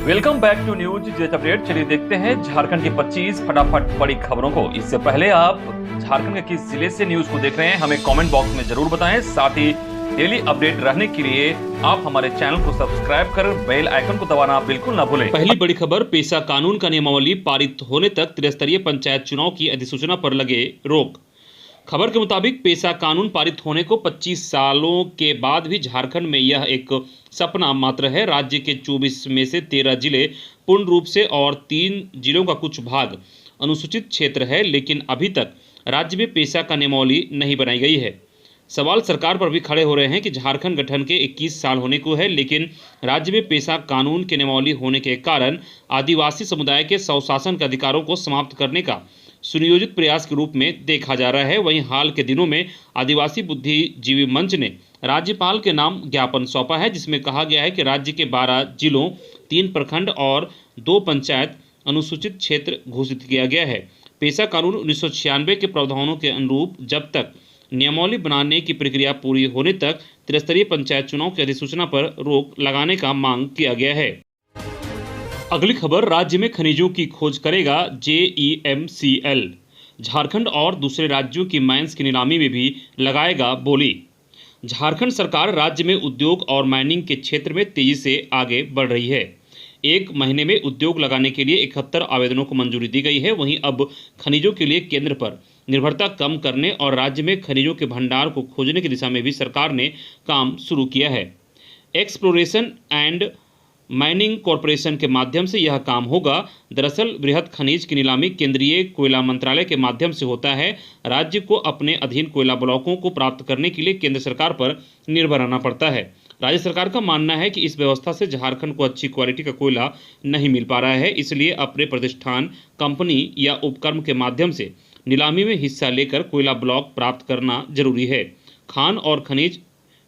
Welcome back to news jet update. चलिए देखते हैं झारखंड की 25 फटाफट बड़ी खबरों को। इससे पहले आप झारखंड के किस जिले से न्यूज को देख रहे हैं हमें कमेंट बॉक्स में जरूर बताएं। साथ ही डेली अपडेट रहने के लिए आप हमारे चैनल को सब्सक्राइब कर बेल आइकन को दबाना बिल्कुल ना भूलें। पहली बड़ी खबर, पेशा कानून का नियमावली पारित होने तक त्रिस्तरीय पंचायत चुनाव की अधिसूचना पर लगे रोक। खबर के मुताबिक पेशा कानून पारित होने को 25 सालों के बाद भी झारखंड में यह एक सपना मात्र है। राज्य के 24 में से 13 जिले पूर्ण रूप से और 3 जिलों का कुछ भाग अनुसूचित क्षेत्र है, लेकिन अभी तक राज्य में पेशा का नियमावली नहीं बनाई गई है। सवाल सरकार पर भी खड़े हो रहे हैं कि झारखंड गठन के 21 साल होने को है, लेकिन राज्य में पेशा कानून के नियमावली होने के कारण आदिवासी समुदाय के स्वशासन के अधिकारों को समाप्त करने का सुनियोजित प्रयास के रूप में देखा जा रहा है। वहीं हाल के दिनों में आदिवासी बुद्धिजीवी मंच ने राज्यपाल के नाम ज्ञापन सौंपा है, जिसमें कहा गया है कि राज्य के 12 जिलों, 3 प्रखंड और 2 पंचायत अनुसूचित क्षेत्र घोषित किया गया है। पेशा कानून 1996 के प्रावधानों के अनुरूप जब तक नियमावली बनाने की प्रक्रिया पूरी होने तक त्रिस्तरीय पंचायत चुनाव की अधिसूचना पर रोक लगाने का मांग किया गया है। अगली खबर, राज्य में खनिजों की खोज करेगा JEMCL। झारखंड और दूसरे राज्यों की माइंस की नीलामी में भी लगाएगा बोली। झारखंड सरकार राज्य में उद्योग और माइनिंग के क्षेत्र में तेजी से आगे बढ़ रही है। एक महीने में उद्योग लगाने के लिए 71 आवेदनों को मंजूरी दी गई है। वहीं अब खनिजों के लिए केंद्र पर निर्भरता कम करने और राज्य में खनिजों के भंडार को खोजने की दिशा में भी सरकार ने काम शुरू किया है। एक्सप्लोरेशन एंड माइनिंग कॉरपोरेशन के माध्यम से यह काम होगा। दरअसल बृहद खनिज की नीलामी केंद्रीय कोयला मंत्रालय के माध्यम से होता है। राज्य को अपने अधीन कोयला ब्लॉकों को प्राप्त करने के लिए केंद्र सरकार पर निर्भर रहना पड़ता है। राज्य सरकार का मानना है कि इस व्यवस्था से झारखंड को अच्छी क्वालिटी का कोयला नहीं मिल पा रहा है, इसलिए अपने प्रतिष्ठान, कंपनी या उपक्रम के माध्यम से नीलामी में हिस्सा लेकर कोयला ब्लॉक प्राप्त करना जरूरी है। खान और खनिज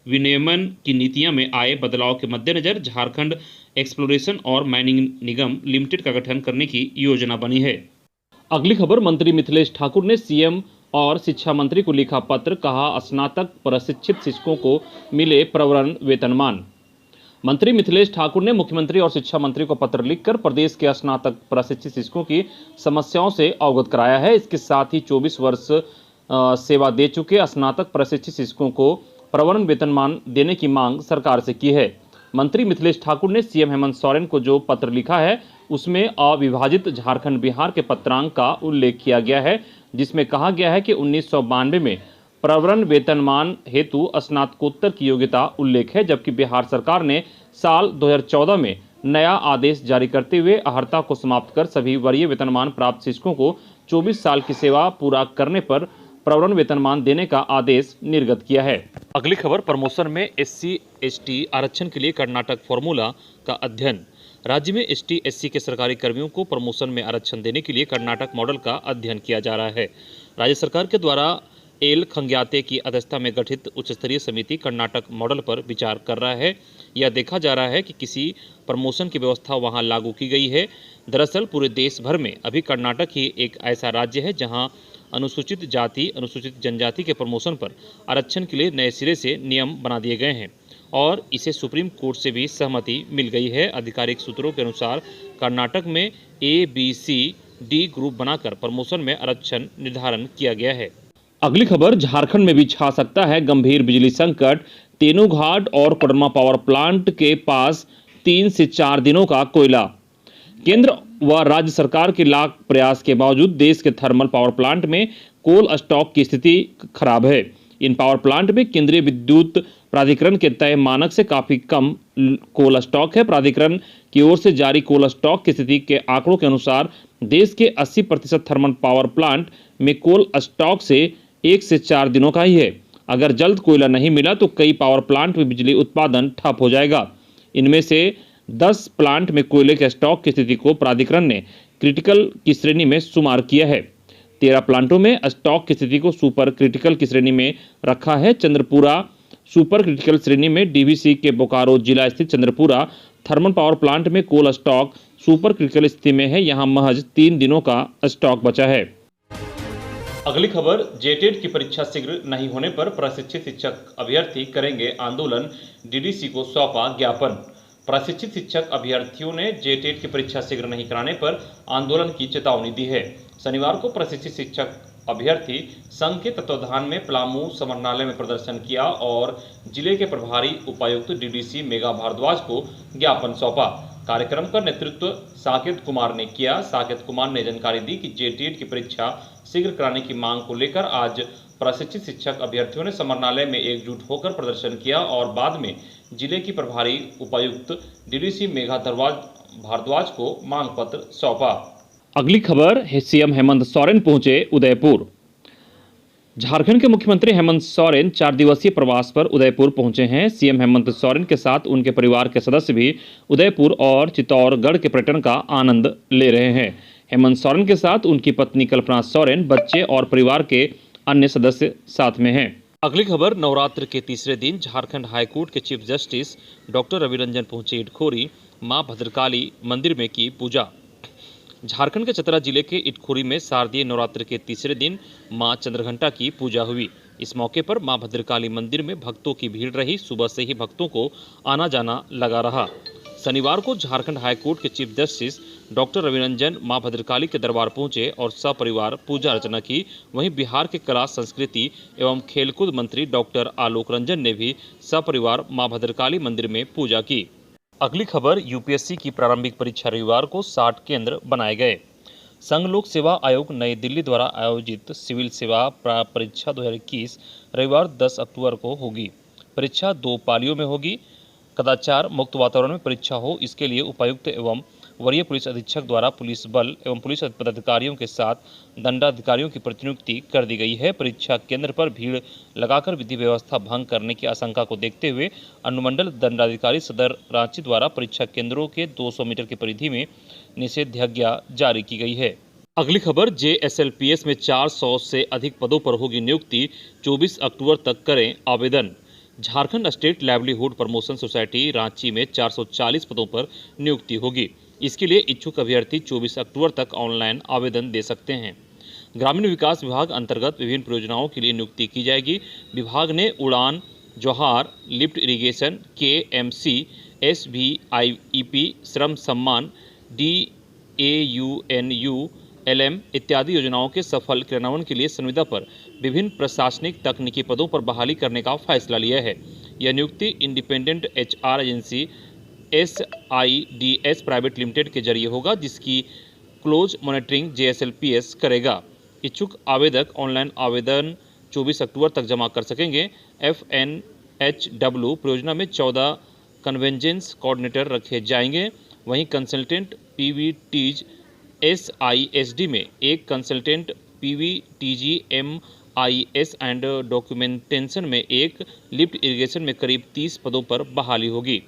विनियमन की नीतियां में आए बदलाव के मद्देनजर झारखंड एक्सप्लोरेशन और माइनिंग निगम लिमिटेड का गठन करने की योजना बनी है। अगली खबर, मंत्री मिथिलेश ठाकुर ने सीएम और शिक्षा मंत्री को लिखा पत्र, कहा स्नातक प्रशिक्षित शिक्षकों को मिले प्रवरण वेतनमान। मंत्री मिथिलेश ठाकुर ने मुख्यमंत्री और शिक्षा मंत्री को पत्र लिखकर प्रदेश के स्नातक प्रशिक्षित शिक्षकों की समस्याओं से अवगत कराया है। इसके साथ ही 24 वर्ष सेवा दे चुके स्नातक प्रशिक्षित शिक्षकों को प्रवरण वेतनमान देने की मांग सरकार से की है। मंत्री मिथिलेश ठाकुर ने सीएम हेमंत सोरेन को जो पत्र लिखा है उसमें अविभाजित झारखंड बिहार के पत्रांक का उल्लेख किया गया है, जिसमें कहा गया है कि 1992 में प्रवरण वेतनमान हेतु स्नातकोत्तर की योग्यता उल्लेख है, जबकि बिहार सरकार ने साल 2014 में नया आदेश जारी करते हुए अहर्ता को समाप्त कर सभी वरीय वेतनमान प्राप्त शिक्षकों को 24 साल की सेवा पूरा करने पर प्रवरण वेतनमान देने का आदेश निर्गत किया है। अगली खबर, प्रमोशन में SC/ST आरक्षण के लिए कर्नाटक फॉर्मूला का अध्ययन। राज्य में ST/SC के सरकारी कर्मियों को प्रमोशन में आरक्षण देने के लिए कर्नाटक मॉडल का अध्ययन किया जा रहा है। राज्य सरकार के द्वारा एल खंग्याते की अध्यक्षता में गठित उच्च स्तरीय समिति कर्नाटक मॉडल पर विचार कर रहा है। यह देखा जा रहा है कि किसी प्रमोशन की व्यवस्था वहां लागू की गई है। दरअसल पूरे देश भर में अभी कर्नाटक ही एक ऐसा राज्य है जहां अनुसूचित जाति, अनुसूचित जनजाति के प्रमोशन पर आरक्षण के लिए नए सिरे से नियम बना दिए गए हैं और इसे सुप्रीम कोर्ट से भी सहमति मिल गई है। आधिकारिक सूत्रों के अनुसार कर्नाटक में ABCD ग्रुप बनाकर प्रमोशन में आरक्षण निर्धारण किया गया है। अगली खबर, झारखंड में भी छा सकता है गंभीर बिजली संकट। तेनूघाट और कोडरमा पावर प्लांट के पास 3 से 4 दिनों का कोयला। केंद्र व राज्य सरकार के लाख प्रयास के बावजूद देश के थर्मल पावर प्लांट में कोल स्टॉक की स्थिति खराब है। इन पावर प्लांट में केंद्रीय विद्युत प्राधिकरण के तय मानक से काफी कम कोल स्टॉक है। प्राधिकरण की ओर से जारी कोल स्टॉक की स्थिति के आंकड़ों के अनुसार देश के 80% थर्मल पावर प्लांट में कोल स्टॉक से 1 से 4 दिनों का ही है। अगर जल्द कोयला नहीं मिला तो कई पावर प्लांट में बिजली उत्पादन ठप हो जाएगा। इनमें से 10 प्लांट में कोयले के स्टॉक की स्थिति को प्राधिकरण ने क्रिटिकल की श्रेणी में शुमार किया है। 13 प्लांटों में स्टॉक की स्थिति को सुपर क्रिटिकल की श्रेणी में रखा है। चंद्रपुरा सुपर क्रिटिकल श्रेणी में DVC के बोकारो जिला स्थित चंद्रपुरा थर्मल पावर प्लांट में कोल स्टॉक सुपर क्रिटिकल स्थिति में है। यहाँ महज 3 दिनों का स्टॉक बचा है। अगली खबर, जेटेड की परीक्षा शीघ्र नहीं होने पर प्रशिक्षित शिक्षक अभ्यर्थी करेंगे आंदोलन। DDC को सौंपा ज्ञापन। प्रशिक्षित शिक्षक अभ्यर्थियों ने जेटेट की परीक्षा शीघ्र नहीं कराने पर आंदोलन की चेतावनी दी है। शनिवार को प्रशिक्षित शिक्षक अभ्यर्थी संघ के तत्वाधान में पलामू समरनालय में प्रदर्शन किया और जिले के प्रभारी उपायुक्त डीडीसी मेघा भारद्वाज को ज्ञापन सौंपा। कार्यक्रम का नेतृत्व साकेत कुमार ने किया। साकेत कुमार ने जानकारी दी कि जेटेट की परीक्षा शीघ्र कराने की मांग को लेकर आज प्रशिक्षित शिक्षक अभ्यर्थियों ने समरनालय में एकजुट होकर प्रदर्शन किया और बाद में जिले की प्रभारी उपायुक्त डीडीसी मेघा भारद्वाज को मांग पत्र सौंपा। अगली खबर है, सीएम हेमंत सोरेन पहुंचे उदयपुर। झारखंड के मुख्यमंत्री हेमंत सोरेन 4 दिवसीय प्रवास पर उदयपुर पहुंचे हैं। सीएम हेमंत सोरेन के साथ उनके परिवार के सदस्य भी उदयपुर और चित्तौड़गढ़ के पर्यटन का आनंद ले रहे हैं। हेमंत सोरेन के साथ उनकी पत्नी कल्पना सोरेन, बच्चे और परिवार के अन्य सदस्य साथ में हैं। अगली खबर, नवरात्र के तीसरे दिन झारखंड हाईकोर्ट के chief justice doctor Ravi Ranjan पहुंचे इटखोरी। मां भद्रकाली मंदिर में की पूजा। झारखंड के चतरा जिले के इटखोरी में शारदीय नवरात्र के तीसरे दिन मां चंद्रघंटा की पूजा हुई। इस मौके पर मां भद्रकाली मंदिर में भक्तों की भीड़ रही। सुबह से ही भक्तों को आना जाना लगा रहा। शनिवार को झारखंड हाईकोर्ट के chief justice doctor Ravi Ranjan मां भद्रकाली के दरबार पहुंचे और सपरिवार पूजा अर्चना की। वहीं बिहार के कला, संस्कृति एवं खेलकूद मंत्री डॉक्टर आलोक रंजन ने भी सपरिवार मां भद्रकाली मंदिर में पूजा की। अगली खबर, यूपीएससी की प्रारंभिक परीक्षा रविवार को 60 केंद्र बनाए गए। संघ लोक सेवा आयोग नई दिल्ली द्वारा आयोजित सिविल सेवा परीक्षा 2021 रविवार 10 अक्टूबर को होगी। परीक्षा 2 पालियों में होगी। कदाचार मुक्त वातावरण में परीक्षा हो, इसके लिए उपायुक्त एवं वरीय पुलिस अधीक्षक द्वारा पुलिस बल एवं पुलिस पदाधिकारियों के साथ दंडाधिकारियों की प्रतिनियुक्ति कर दी गई है। परीक्षा केंद्र पर भीड़ लगाकर विधि व्यवस्था भंग करने की आशंका को देखते हुए अनुमंडल दंडाधिकारी सदर रांची द्वारा परीक्षा केंद्रों के 200 मीटर की परिधि में निषेधाज्ञा जारी की गई है। अगली खबर, JSLPS में 400 से अधिक पदों पर होगी नियुक्ति। 24 अक्टूबर तक करें आवेदन। Jharkhand state livelihood promotion society Ranchi में 440 पदों पर नियुक्ति होगी। इसके लिए इच्छुक अभ्यर्थी 24 अक्टूबर तक ऑनलाइन आवेदन दे सकते हैं। ग्रामीण विकास विभाग अंतर्गत विभिन्न परियोजनाओं के लिए नियुक्ति की जाएगी। विभाग ने उड़ान, जौहार, लिफ्ट इरिगेशन, KMC, SVIEP, श्रम सम्मान, DAUNU, LM इत्यादि योजनाओं के सफल क्रियान्वयन के लिए संविदा पर विभिन्न प्रशासनिक तकनीकी पदों पर बहाली करने का फैसला लिया है। यह नियुक्ति independent HR agency SIDS private limited के जरिए होगा, जिसकी क्लोज मॉनिटरिंग JSLPS करेगा। इच्छुक आवेदक ऑनलाइन आवेदन 24 अक्टूबर तक जमा कर सकेंगे। FNHW परियोजना में 14 कन्वेंजेंस कोऑर्डिनेटर रखे जाएंगे। वहीं कंसल्टेंट PVTG SISD में 1 consultant PVTG MIS and documentation में 1, लिफ्ट इरिगेशन में करीब 30 पदों पर बहाली होगी।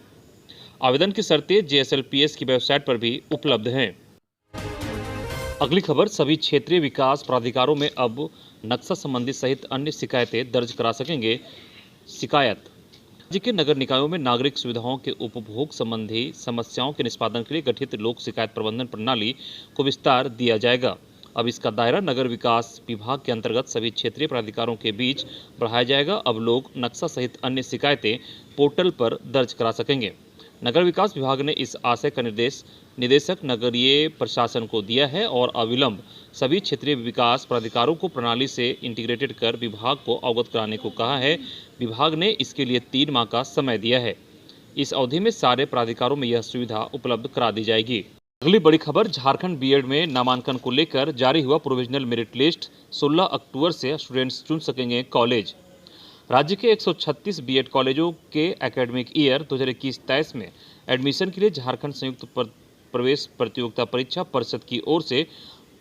आवेदन की शर्तें JSLPS की वेबसाइट पर भी उपलब्ध हैं। अगली खबर, सभी क्षेत्रीय विकास प्राधिकारों में अब नक्शा संबंधी सहित अन्य शिकायतें दर्ज करा सकेंगे। शिकायत, राज्य के नगर निकायों में नागरिक सुविधाओं के उपभोग संबंधी समस्याओं के निष्पादन के लिए गठित लोक शिकायत प्रबंधन प्रणाली को विस्तार दिया जाएगा। अब इसका दायरा नगर विकास विभाग के अंतर्गत सभी क्षेत्रीय प्राधिकारों के बीच बढ़ाया जाएगा। अब लोग नक्शा सहित अन्य शिकायतें पोर्टल पर दर्ज करा सकेंगे। नगर विकास विभाग ने इस आशय का निर्देश निदेशक नगरीय प्रशासन को दिया है और अविलंब सभी क्षेत्रीय विकास प्राधिकारों को प्रणाली से इंटीग्रेटेड कर विभाग को अवगत कराने को कहा है। विभाग ने इसके लिए 3 माह का समय दिया है। इस अवधि में सारे प्राधिकारों में यह सुविधा उपलब्ध करा दी जाएगी। अगली बड़ी खबर, झारखंड बीएड में नामांकन को लेकर जारी हुआ प्रोविजनल मेरिट लिस्ट। 16 अक्टूबर से स्टूडेंट्स चुन सकेंगे कॉलेज। राज्य के 136 बीएड कॉलेजों के एकेडमिक ईयर 2021-23 में एडमिशन के लिए झारखंड संयुक्त प्रवेश प्रतियोगिता परीक्षा परिषद की ओर से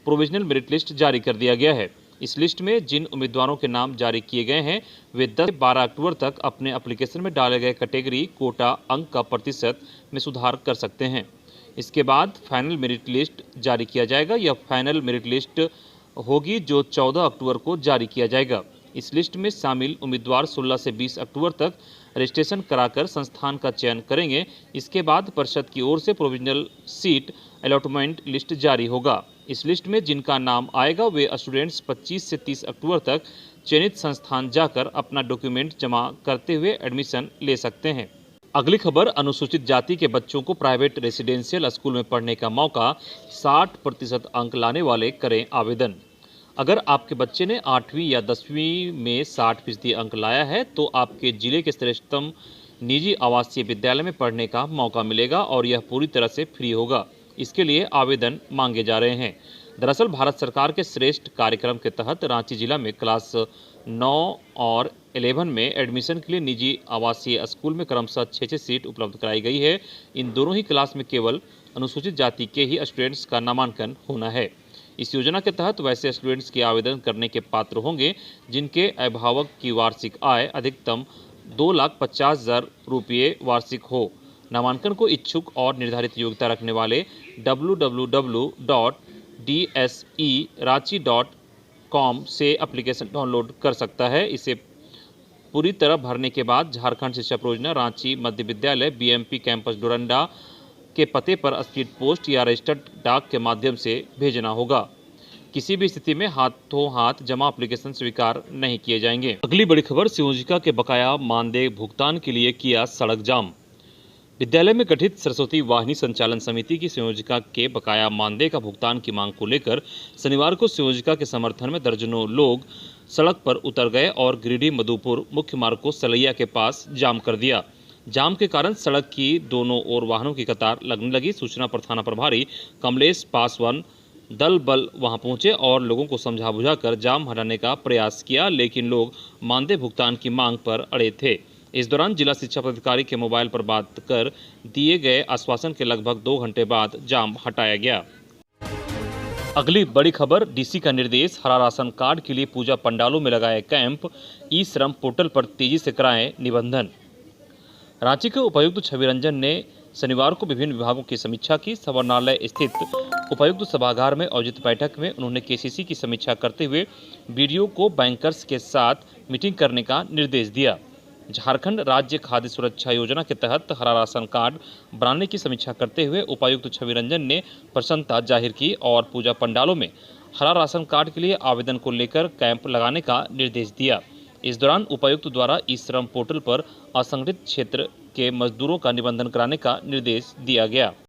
प्रोविजनल मेरिट लिस्ट जारी कर दिया गया है। इस लिस्ट में जिन उम्मीदवारों के नाम जारी किए गए हैं वे 10 से 12 अक्टूबर तक अपने एप्लीकेशन में डाले गए कैटेगरी, कोटा, अंक का प्रतिशत में सुधार कर सकते हैं। इसके बाद फाइनल मेरिट लिस्ट जारी किया जाएगा। यह फाइनल मेरिट लिस्ट होगी जो 14 अक्टूबर को जारी किया जाएगा। इस लिस्ट में शामिल उम्मीदवार 16 से 20 अक्टूबर तक रजिस्ट्रेशन कराकर संस्थान का चयन करेंगे। इसके बाद परिषद की ओर से प्रोविजनल सीट अलॉटमेंट लिस्ट जारी होगा। इस लिस्ट में जिनका नाम आएगा वे स्टूडेंट्स 25 से 30 अक्टूबर तक चयनित संस्थान जाकर अपना डॉक्यूमेंट जमा करते हुए एडमिशन ले सकते हैं। अगली खबर, अनुसूचित जाति के बच्चों को प्राइवेट रेसिडेंशियल स्कूल में पढ़ने का मौका, 60% अंक लाने वाले करें आवेदन। अगर आपके बच्चे ने 8वीं या 10वीं में 60% अंक लाया है तो आपके जिले के श्रेष्ठतम निजी आवासीय विद्यालय में पढ़ने का मौका मिलेगा और यह पूरी तरह से फ्री होगा। इसके लिए आवेदन मांगे जा रहे हैं। दरअसल भारत सरकार के श्रेष्ठ कार्यक्रम के तहत रांची जिला में क्लास 9 और 11 में एडमिशन के लिए निजी आवासीय स्कूल में क्रमशः 6 सीट उपलब्ध कराई गई है। इन दोनों ही क्लास में केवल अनुसूचित जाति के ही स्टूडेंट्स का नामांकन होना है। इस योजना के तहत वैसे स्टूडेंट्स के आवेदन करने के पात्र होंगे जिनके अभिभावक की वार्षिक आय अधिकतम 2,50,000 रुपये वार्षिक हो। नामांकन को इच्छुक और निर्धारित योग्यता रखने वाले www.dseranchi.com से एप्लीकेशन डाउनलोड कर सकता है। इसे पूरी तरह भरने के बाद झारखंड शिक्षा परियोजना रांची मध्य विद्यालय BMP कैंपस डोरंडा के पते पर स्पीड पोस्ट या रजिस्टर्ड डाक के माध्यम से भेजना होगा। किसी भी स्थिति में हाथों हाथ जमा एप्लीकेशन स्वीकार नहीं किए जाएंगे। अगली बड़ी खबर, संयोजिका के बकाया मानदेय भुगतान के लिए किया सड़क जाम। विद्यालय में गठित सरस्वती वाहिनी संचालन समिति की संयोजिका के बकाया मानदेय का भुगतान की मांग को लेकर शनिवार को संयोजिका के समर्थन में दर्जनों लोग सड़क पर उतर गए और गिरिडीह मधुपुर मुख्य मार्ग को सलैया के पास जाम कर दिया। जाम के कारण सड़क की दोनों ओर वाहनों की कतार लगने लगी। सूचना पर थाना प्रभारी कमलेश पासवान दल बल वहां पहुंचे और लोगों को समझा बुझाकर जाम हटाने का प्रयास किया, लेकिन लोग मानदेय भुगतान की मांग पर अड़े थे। इस दौरान जिला शिक्षा पदाधिकारी के मोबाइल पर बात कर दिए गए आश्वासन के लगभग 2 घंटे बाद जाम हटाया गया। अगली बड़ी खबर, डीसी का निर्देश, हरा राशन कार्ड के लिए पूजा पंडालों में लगाए कैंप, ई श्रम पोर्टल पर तेजी से कराएं निबंधन। रांची के उपायुक्त छवि रंजन ने शनिवार को विभिन्न विभागों की समीक्षा की। समरनालय स्थित उपायुक्त सभागार में आयोजित बैठक में उन्होंने KCC की समीक्षा करते हुए BDO को बैंकर्स के साथ मीटिंग करने का निर्देश दिया। झारखंड राज्य खाद्य सुरक्षा योजना के तहत हरा राशन कार्ड बनाने की समीक्षा करते हुए उपायुक्त छवि रंजन ने प्रसन्नता जाहिर की और पूजा पंडालों में हरा राशन कार्ड के लिए आवेदन को लेकर कैंप लगाने का निर्देश दिया। इस दौरान उपायुक्त द्वारा ई श्रम पोर्टल पर असंगठित क्षेत्र के मजदूरों का निबंधन कराने का निर्देश दिया गया।